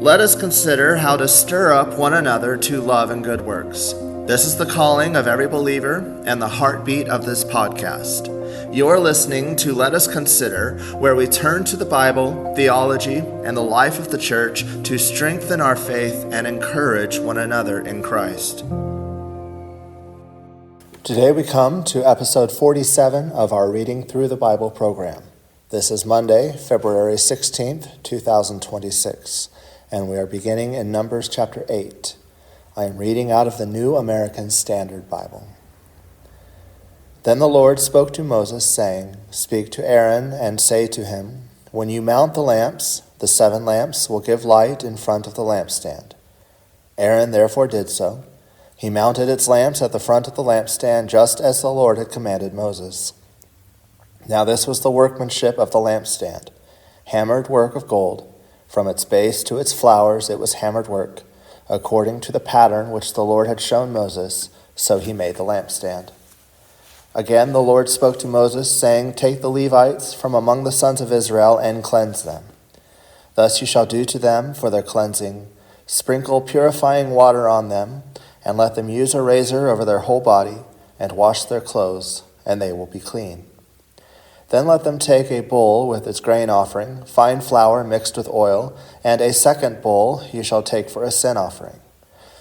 Let us consider how to stir up one another to love and good works. This is the calling of every believer and the heartbeat of this podcast. You're listening to Let Us Consider, where we turn to the Bible, theology, and the life of the church to strengthen our faith and encourage one another in Christ. Today we come to episode 47 of our Reading Through the Bible program. This is Monday, February 16th, 2026. And we are beginning in Numbers chapter 8. I am reading out of the New American Standard Bible. Then the Lord spoke to Moses, saying, "Speak to Aaron and say to him, when you mount the lamps, the 7 lamps will give light in front of the lampstand." Aaron therefore did so. He mounted its lamps at the front of the lampstand, just as the Lord had commanded Moses. Now this was the workmanship of the lampstand, hammered work of gold. From its base to its flowers it was hammered work, according to the pattern which the Lord had shown Moses, so he made the lampstand. Again the Lord spoke to Moses, saying, "Take the Levites from among the sons of Israel and cleanse them. Thus you shall do to them for their cleansing. Sprinkle purifying water on them, and let them use a razor over their whole body, and wash their clothes, and they will be clean. Then let them take a bowl with its grain offering, fine flour mixed with oil, and a second bowl you shall take for a sin offering.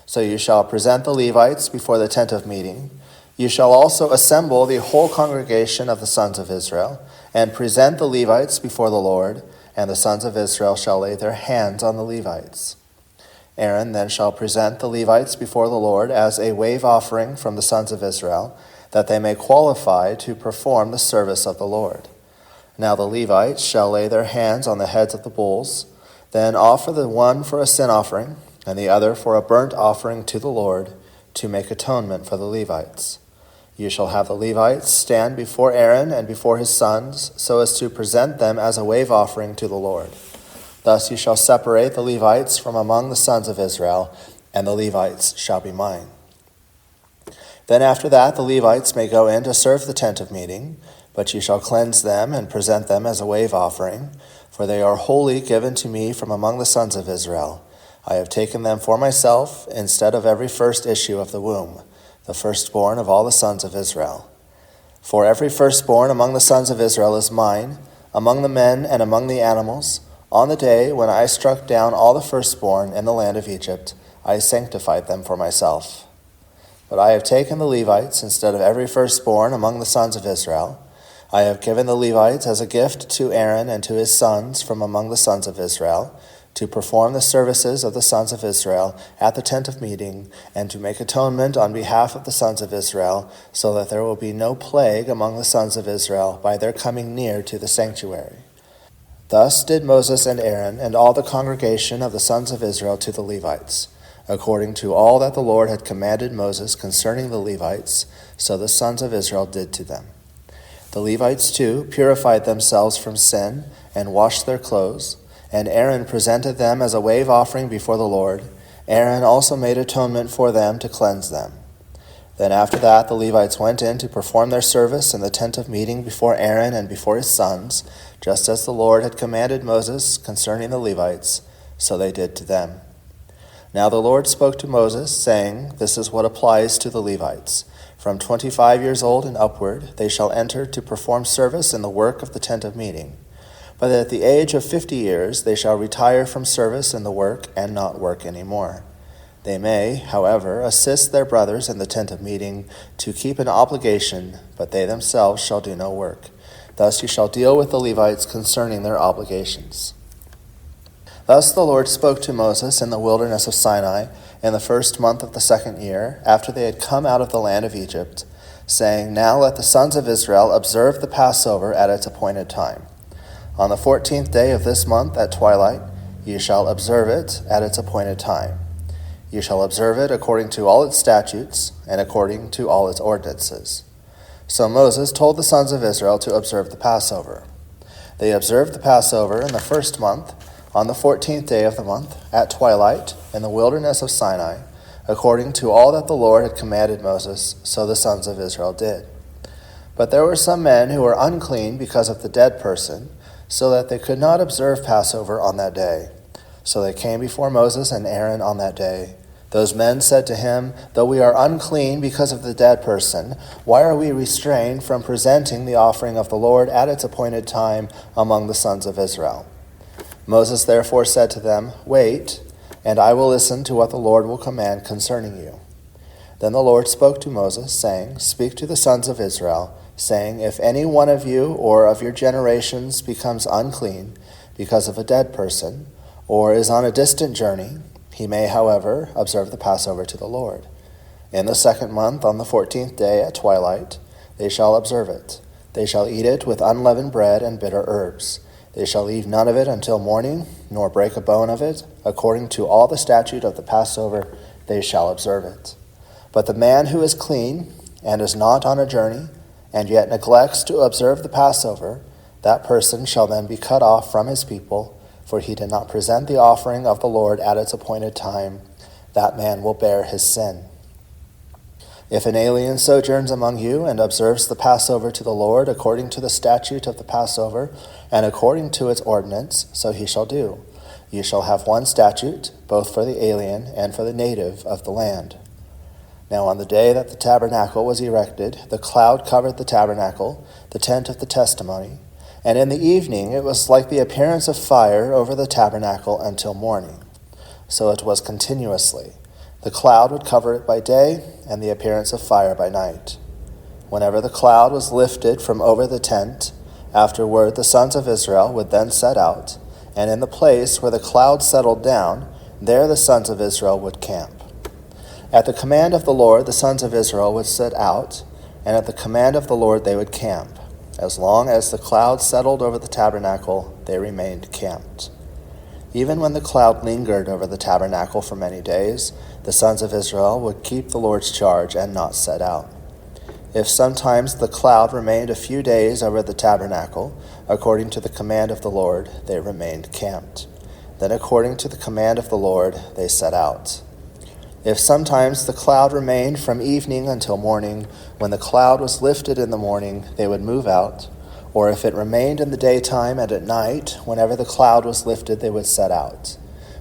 So you shall present the Levites before the tent of meeting. You shall also assemble the whole congregation of the sons of Israel, and present the Levites before the Lord, and the sons of Israel shall lay their hands on the Levites. Aaron then shall present the Levites before the Lord as a wave offering from the sons of Israel, that they may qualify to perform the service of the Lord. Now the Levites shall lay their hands on the heads of the bulls, then offer the one for a sin offering, and the other for a burnt offering to the Lord, to make atonement for the Levites. You shall have the Levites stand before Aaron and before his sons, so as to present them as a wave offering to the Lord. Thus you shall separate the Levites from among the sons of Israel, and the Levites shall be mine. Then after that the Levites may go in to serve the tent of meeting, but you shall cleanse them and present them as a wave offering, for they are wholly given to me from among the sons of Israel. I have taken them for myself instead of every first issue of the womb, the firstborn of all the sons of Israel. For every firstborn among the sons of Israel is mine, among the men and among the animals. On the day when I struck down all the firstborn in the land of Egypt, I sanctified them for myself. But I have taken the Levites instead of every firstborn among the sons of Israel. I have given the Levites as a gift to Aaron and to his sons from among the sons of Israel, to perform the services of the sons of Israel at the tent of meeting, and to make atonement on behalf of the sons of Israel, so that there will be no plague among the sons of Israel by their coming near to the sanctuary." Thus did Moses and Aaron and all the congregation of the sons of Israel to the Levites, according to all that the Lord had commanded Moses concerning the Levites, so the sons of Israel did to them. The Levites too purified themselves from sin and washed their clothes, and Aaron presented them as a wave offering before the Lord. Aaron also made atonement for them to cleanse them. Then after that the Levites went in to perform their service in the tent of meeting before Aaron and before his sons, just as the Lord had commanded Moses concerning the Levites, so they did to them. Now the Lord spoke to Moses, saying, "This is what applies to the Levites. From 25 years old and upward they shall enter to perform service in the work of the tent of meeting. But at the age of 50 years they shall retire from service in the work and not work any more. They may, however, assist their brothers in the tent of meeting to keep an obligation, but they themselves shall do no work. Thus you shall deal with the Levites concerning their obligations." Thus the Lord spoke to Moses in the wilderness of Sinai in the first month of the 2nd year, after they had come out of the land of Egypt, saying, "Now let the sons of Israel observe the Passover at its appointed time. On the 14th day of this month at twilight, you shall observe it at its appointed time. You shall observe it according to all its statutes and according to all its ordinances." So Moses told the sons of Israel to observe the Passover. They observed the Passover in the first month, on the 14th day of the month, at twilight, in the wilderness of Sinai, according to all that the Lord had commanded Moses, so the sons of Israel did. But there were some men who were unclean because of the dead person, so that they could not observe Passover on that day. So they came before Moses and Aaron on that day. Those men said to him, "Though we are unclean because of the dead person, why are we restrained from presenting the offering of the Lord at its appointed time among the sons of Israel?" Moses therefore said to them, "Wait, and I will listen to what the Lord will command concerning you." Then the Lord spoke to Moses, saying, "Speak to the sons of Israel, saying, if any one of you or of your generations becomes unclean because of a dead person, or is on a distant journey, he may, however, observe the Passover to the Lord. In the 2nd month, on the 14th day at twilight, they shall observe it. They shall eat it with unleavened bread and bitter herbs. They shall leave none of it until morning, nor break a bone of it. According to all the statute of the Passover, they shall observe it. But the man who is clean and is not on a journey, and yet neglects to observe the Passover, that person shall then be cut off from his people, for he did not present the offering of the Lord at its appointed time. That man will bear his sin. If an alien sojourns among you and observes the Passover to the Lord according to the statute of the Passover and according to its ordinance, so he shall do. You shall have one statute, both for the alien and for the native of the land. Now on the day that the tabernacle was erected, the cloud covered the tabernacle, the tent of the testimony, and in the evening it was like the appearance of fire over the tabernacle until morning. So it was continuously. The cloud would cover it by day, and the appearance of fire by night. Whenever the cloud was lifted from over the tent, afterward the sons of Israel would then set out, and in the place where the cloud settled down, there the sons of Israel would camp. At the command of the Lord, the sons of Israel would set out, and at the command of the Lord they would camp. As long as the cloud settled over the tabernacle, they remained camped. Even when the cloud lingered over the tabernacle for many days, the sons of Israel would keep the Lord's charge and not set out. If sometimes the cloud remained a few days over the tabernacle, according to the command of the Lord, they remained camped. Then according to the command of the Lord, they set out. If sometimes the cloud remained from evening until morning, when the cloud was lifted in the morning, they would move out. Or if it remained in the daytime and at night, whenever the cloud was lifted, they would set out.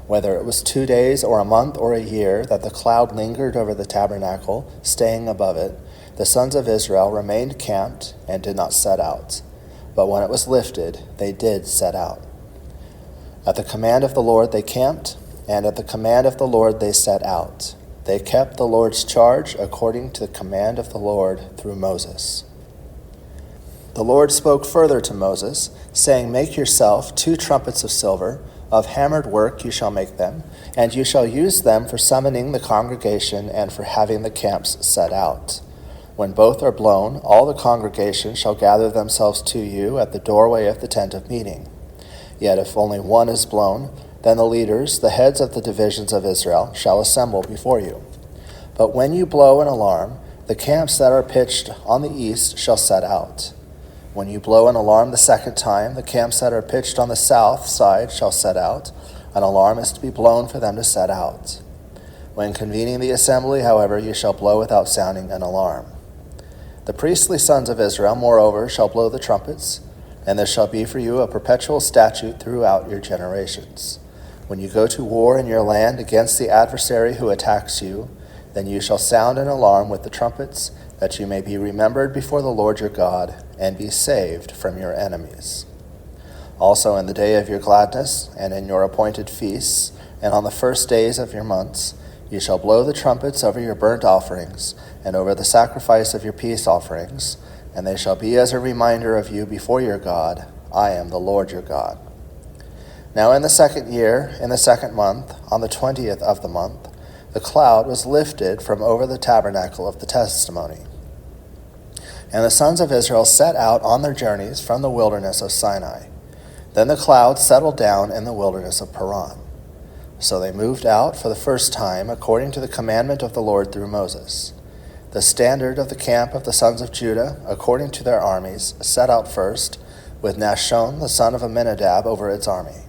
Whether it was 2 days or a month or a year that the cloud lingered over the tabernacle, staying above it, the sons of Israel remained camped and did not set out. But when it was lifted, they did set out. At the command of the Lord they camped, and at the command of the Lord they set out. They kept the Lord's charge according to the command of the Lord through Moses. The Lord spoke further to Moses, saying, "Make yourself 2 trumpets of silver, of hammered work you shall make them, and you shall use them for summoning the congregation and for having the camps set out. When both are blown, all the congregation shall gather themselves to you at the doorway of the tent of meeting. Yet if only one is blown, then the leaders, the heads of the divisions of Israel, shall assemble before you. But when you blow an alarm, the camps that are pitched on the east shall set out. When you blow an alarm the 2nd time, the camps that are pitched on the south side shall set out. An alarm is to be blown for them to set out. When convening the assembly, however, you shall blow without sounding an alarm. The priestly sons of Israel, moreover, shall blow the trumpets, and this shall be for you a perpetual statute throughout your generations. When you go to war in your land against the adversary who attacks you, then you shall sound an alarm with the trumpets, that you may be remembered before the Lord your God, and be saved from your enemies. Also in the day of your gladness, and in your appointed feasts, and on the 1st days of your months, you shall blow the trumpets over your burnt offerings, and over the sacrifice of your peace offerings, and they shall be as a reminder of you before your God. I am the Lord your God. Now in the 2nd year, in the 2nd month, on the 20th of the month, the cloud was lifted from over the tabernacle of the testimony. And the sons of Israel set out on their journeys from the wilderness of Sinai. Then the cloud settled down in the wilderness of Paran. So they moved out for the first time according to the commandment of the Lord through Moses. The standard of the camp of the sons of Judah, according to their armies, set out first, with Nahshon the son of Amminadab over its army,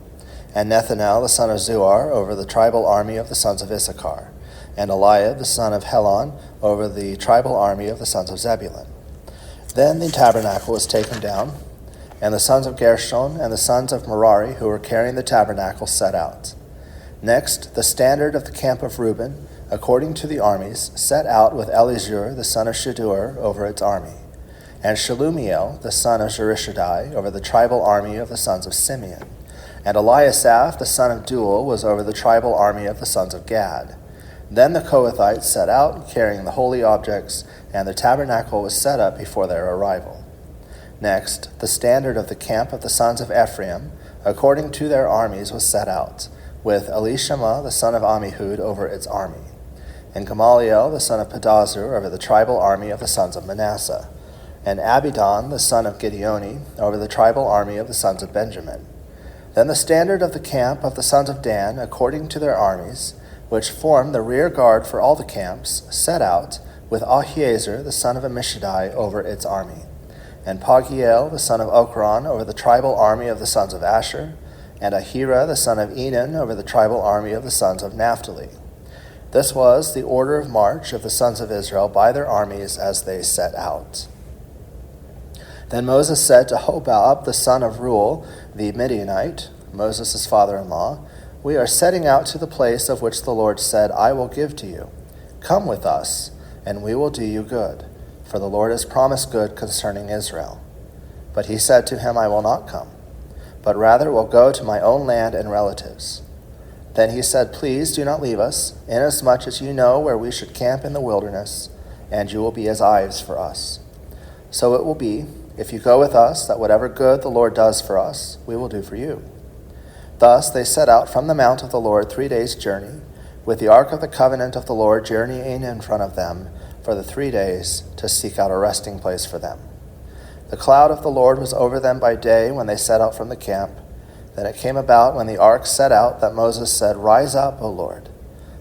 and Nethanel the son of Zuar over the tribal army of the sons of Issachar, and Eliab the son of Helon over the tribal army of the sons of Zebulun. Then the tabernacle was taken down, and the sons of Gershon and the sons of Merari who were carrying the tabernacle set out. Next, the standard of the camp of Reuben, according to the armies, set out with Elizur the son of Shedeur over its army, and Shelumiel the son of Zurishaddai over the tribal army of the sons of Simeon, and Eliasaph the son of Deuel was over the tribal army of the sons of Gad. Then the Kohathites set out, carrying the holy objects, and the tabernacle was set up before their arrival. Next, the standard of the camp of the sons of Ephraim, according to their armies, was set out, with Elishama the son of Ammihud over its army, and Gamaliel the son of Pedazur over the tribal army of the sons of Manasseh, and Abidan the son of Gideoni over the tribal army of the sons of Benjamin. Then the standard of the camp of the sons of Dan, according to their armies, which formed the rear guard for all the camps, set out, with Ahiezer the son of Ammishaddai over its army, and Pagiel the son of Okron over the tribal army of the sons of Asher, and Ahira the son of Enan over the tribal army of the sons of Naphtali. This was the order of march of the sons of Israel by their armies as they set out. Then Moses said to Hobab the son of Reuel the Midianite, Moses' father-in-law, "We are setting out to the place of which the Lord said, 'I will give to you.' Come with us, and we will do you good, for the Lord has promised good concerning Israel." But he said to him, "I will not come, but rather will go to my own land and relatives." Then he said, "Please do not leave us, inasmuch as you know where we should camp in the wilderness, and you will be as eyes for us. So it will be, if you go with us, that whatever good the Lord does for us, we will do for you." Thus they set out from the mount of the Lord 3 days' journey, with the ark of the covenant of the Lord journeying in front of them for the 3 days to seek out a resting place for them. The cloud of the Lord was over them by day when they set out from the camp. Then it came about when the ark set out that Moses said, "Rise up, O Lord,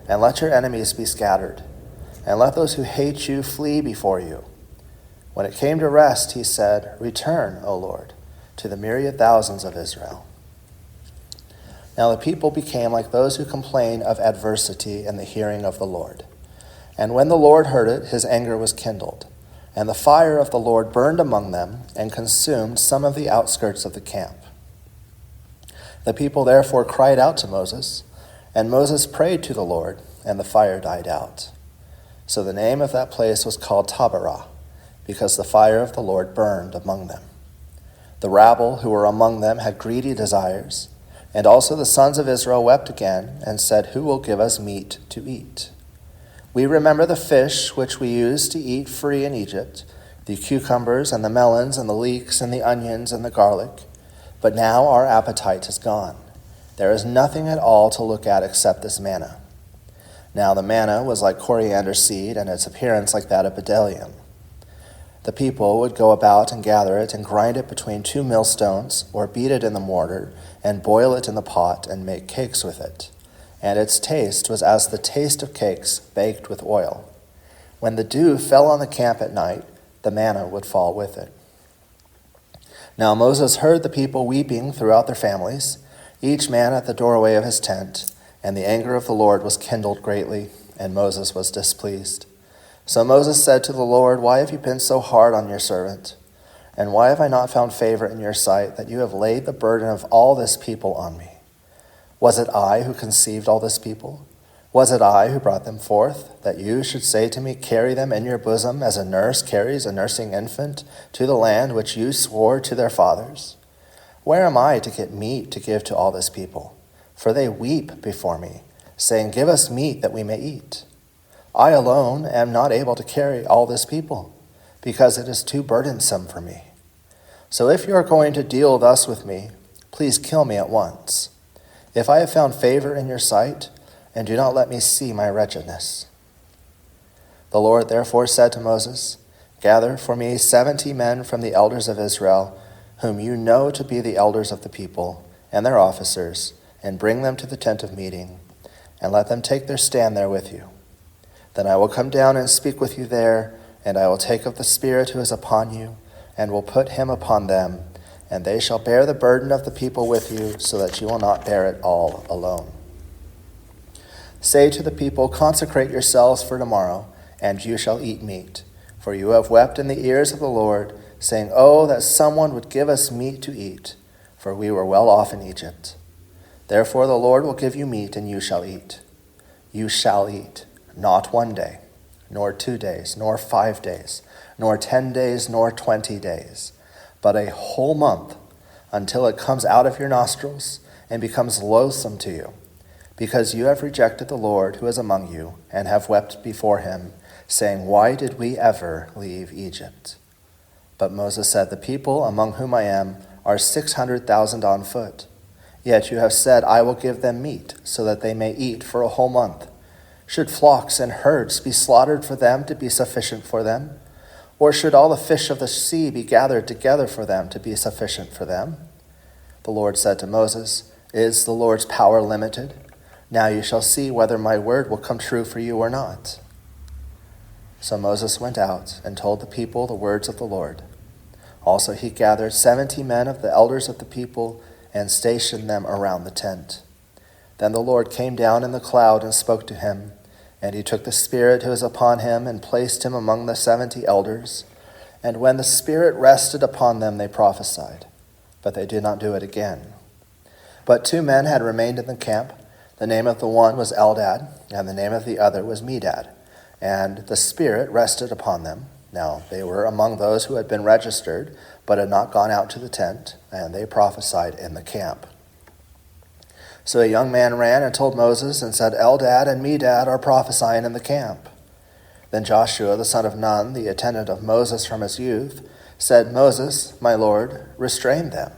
and let your enemies be scattered, and let those who hate you flee before you." When it came to rest, he said, "Return, O Lord, to the myriad thousands of Israel." Now the people became like those who complain of adversity in the hearing of the Lord. And when the Lord heard it, his anger was kindled, and the fire of the Lord burned among them and consumed some of the outskirts of the camp. The people therefore cried out to Moses, and Moses prayed to the Lord, and the fire died out. So the name of that place was called Taberah, because the fire of the Lord burned among them. The rabble who were among them had greedy desires, and also the sons of Israel wept again and said, "Who will give us meat to eat? We remember the fish which we used to eat free in Egypt, the cucumbers and the melons and the leeks and the onions and the garlic. But now our appetite is gone. There is nothing at all to look at except this manna." Now the manna was like coriander seed, and its appearance like that of bdellium. The people would go about and gather it and grind it between 2 millstones, or beat it in the mortar, and boil it in the pot and make cakes with it. And its taste was as the taste of cakes baked with oil. When the dew fell on the camp at night, the manna would fall with it. Now Moses heard the people weeping throughout their families, each man at the doorway of his tent, and the anger of the Lord was kindled greatly, and Moses was displeased. So Moses said to the Lord, "Why have you been so hard on your servant? And why have I not found favor in your sight, that you have laid the burden of all this people on me? Was it I who conceived all this people? Was it I who brought them forth, that you should say to me, 'Carry them in your bosom as a nurse carries a nursing infant to the land which you swore to their fathers'? Where am I to get meat to give to all this people? For they weep before me, saying, 'Give us meat that we may eat.' I alone am not able to carry all this people, because it is too burdensome for me. So if you are going to deal thus with me, please kill me at once, if I have found favor in your sight, and do not let me see my wretchedness." The Lord therefore said to Moses, "Gather for me 70 men from the elders of Israel, whom you know to be the elders of the people, and their officers, and bring them to the tent of meeting, and let them take their stand there with you. Then I will come down and speak with you there, and I will take of the Spirit who is upon you, and will put him upon them, and they shall bear the burden of the people with you, so that you will not bear it all alone. Say to the people, 'Consecrate yourselves for tomorrow, and you shall eat meat. For you have wept in the ears of the Lord, saying, Oh, that someone would give us meat to eat, for we were well off in Egypt.' Therefore the Lord will give you meat, and you shall eat. You shall eat, not 1 day, nor 2 days, nor 5 days, nor 10 days, nor 20 days, but a whole month, until it comes out of your nostrils and becomes loathsome to you, because you have rejected the Lord who is among you, and have wept before him, saying, Why did we ever leave Egypt? But Moses said, The people among whom I am are 600,000 on foot. Yet you have said, I will give them meat, so that they may eat for a whole month. Should flocks and herds be slaughtered for them to be sufficient for them? Or should all the fish of the sea be gathered together for them to be sufficient for them? The Lord said to Moses, Is the Lord's power limited? Now you shall see whether my word will come true for you or not. So Moses went out and told the people the words of the Lord. Also he gathered 70 men of the elders of the people and stationed them around the tent. Then the Lord came down in the cloud and spoke to him, and he took the Spirit who was upon him and placed him among the 70 elders. And when the Spirit rested upon them, they prophesied, but they did not do it again. But 2 men had remained in the camp. The name of the one was Eldad, and the name of the other was Medad. And the Spirit rested upon them. Now they were among those who had been registered, but had not gone out to the tent, and they prophesied in the camp. So a young man ran and told Moses and said, Eldad and Medad are prophesying in the camp. Then Joshua, the son of Nun, the attendant of Moses from his youth, said, Moses, my Lord, restrain them.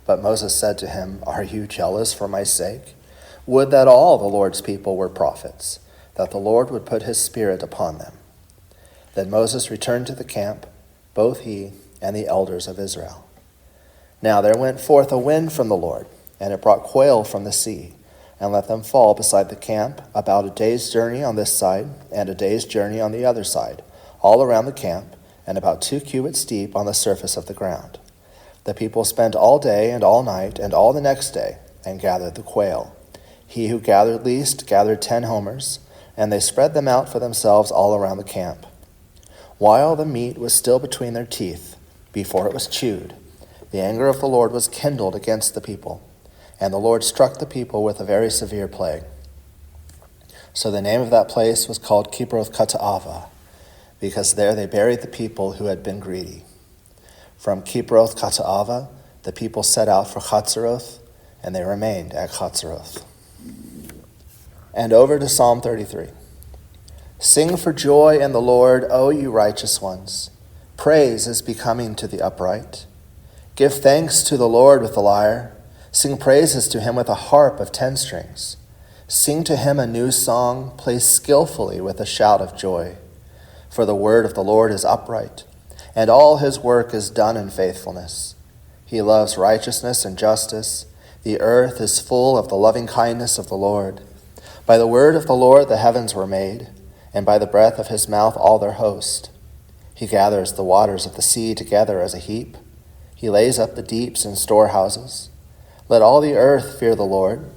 But Moses said to him, Are you jealous for my sake? Would that all the Lord's people were prophets, that the Lord would put his Spirit upon them. Then Moses returned to the camp, both he and the elders of Israel. Now there went forth a wind from the Lord, and it brought quail from the sea, and let them fall beside the camp, about a day's journey on this side, and a day's journey on the other side, all around the camp, and about 2 cubits deep on the surface of the ground. The people spent all day and all night and all the next day, and gathered the quail. He who gathered least gathered 10 homers, and they spread them out for themselves all around the camp. While the meat was still between their teeth, before it was chewed, the anger of the Lord was kindled against the people, and the Lord struck the people with a very severe plague. So the name of that place was called Kibroth-Kataava, because there they buried the people who had been greedy. From Kibroth-Kataava, the people set out for Chatzeroth, and they remained at Chatzeroth. And over to Psalm 33. Sing for joy in the Lord, O you righteous ones. Praise is becoming to the upright. Give thanks to the Lord with the lyre. Sing praises to him with a harp of 10 strings. Sing to him a new song. Play skillfully with a shout of joy. For the word of the Lord is upright, and all his work is done in faithfulness. He loves righteousness and justice. The earth is full of the loving kindness of the Lord. By the word of the Lord the heavens were made, and by the breath of his mouth all their host. He gathers the waters of the sea together as a heap. He lays up the deeps in storehouses. Let all the earth fear the Lord.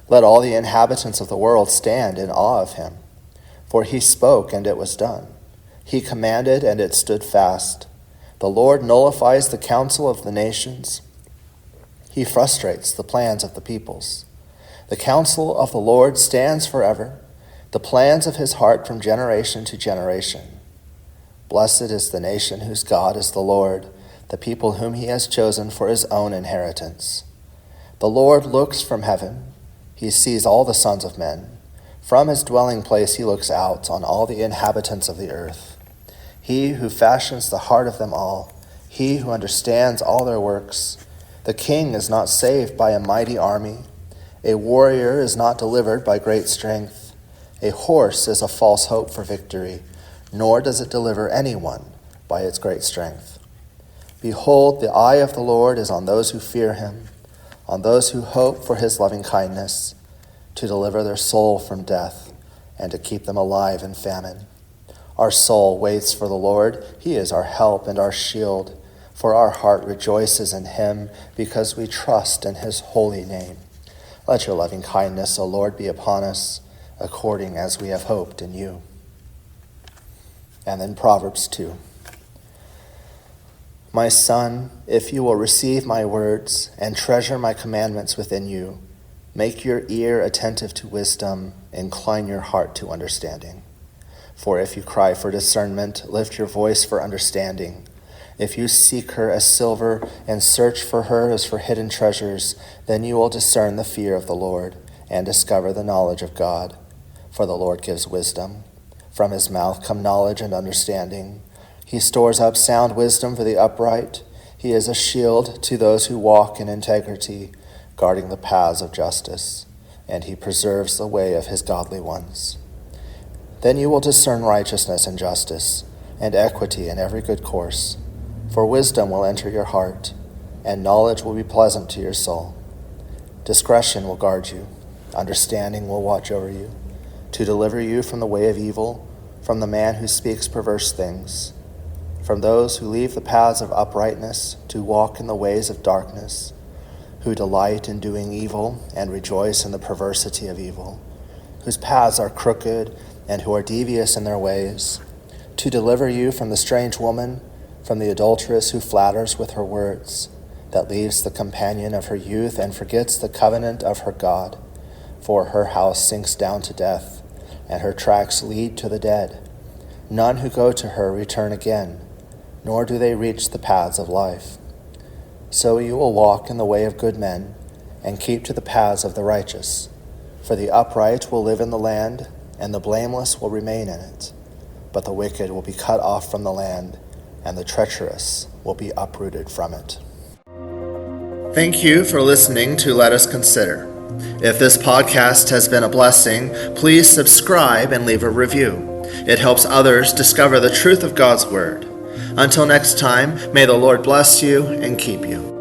Let all the inhabitants of the world stand in awe of him. For he spoke, and it was done. He commanded, and it stood fast. The Lord nullifies the counsel of the nations. He frustrates the plans of the peoples. The counsel of the Lord stands forever, the plans of his heart from generation to generation. Blessed is the nation whose God is the Lord, the people whom he has chosen for his own inheritance. The Lord looks from heaven. He sees all the sons of men. From his dwelling place he looks out on all the inhabitants of the earth. He who fashions the heart of them all, he who understands all their works. The king is not saved by a mighty army. A warrior is not delivered by great strength. A horse is a false hope for victory, nor does it deliver anyone by its great strength. Behold, the eye of the Lord is on those who fear him, on those who hope for his loving kindness, to deliver their soul from death and to keep them alive in famine. Our soul waits for the Lord. He is our help and our shield, for our heart rejoices in him because we trust in his holy name. Let your loving kindness, O Lord, be upon us, according as we have hoped in you. And then Proverbs 2. My son, if you will receive my words and treasure my commandments within you, Make your ear attentive to wisdom, incline your heart to understanding. For if you cry for discernment, lift your voice for understanding. If you seek her as silver and search for her as for hidden treasures, then you will discern the fear of the Lord and discover the knowledge of God. For the Lord gives wisdom. From his mouth come knowledge and understanding. He stores up sound wisdom for the upright. He is a shield to those who walk in integrity, guarding the paths of justice, and he preserves the way of his godly ones. Then you will discern righteousness and justice, and equity in every good course. For wisdom will enter your heart, and knowledge will be pleasant to your soul. Discretion will guard you, understanding will watch over you, to deliver you from the way of evil, from the man who speaks perverse things, from those who leave the paths of uprightness to walk in the ways of darkness, who delight in doing evil and rejoice in the perversity of evil, whose paths are crooked and who are devious in their ways, to deliver you from the strange woman, from the adulteress who flatters with her words, that leaves the companion of her youth and forgets the covenant of her God. For her house sinks down to death, and her tracks lead to the dead. None who go to her return again, nor do they reach the paths of life. So you will walk in the way of good men, and keep to the paths of the righteous. For the upright will live in the land, and the blameless will remain in it. But the wicked will be cut off from the land, and the treacherous will be uprooted from it. Thank you for listening to Let Us Consider. If this podcast has been a blessing, please subscribe and leave a review. It helps others discover the truth of God's Word. Until next time, may the Lord bless you and keep you.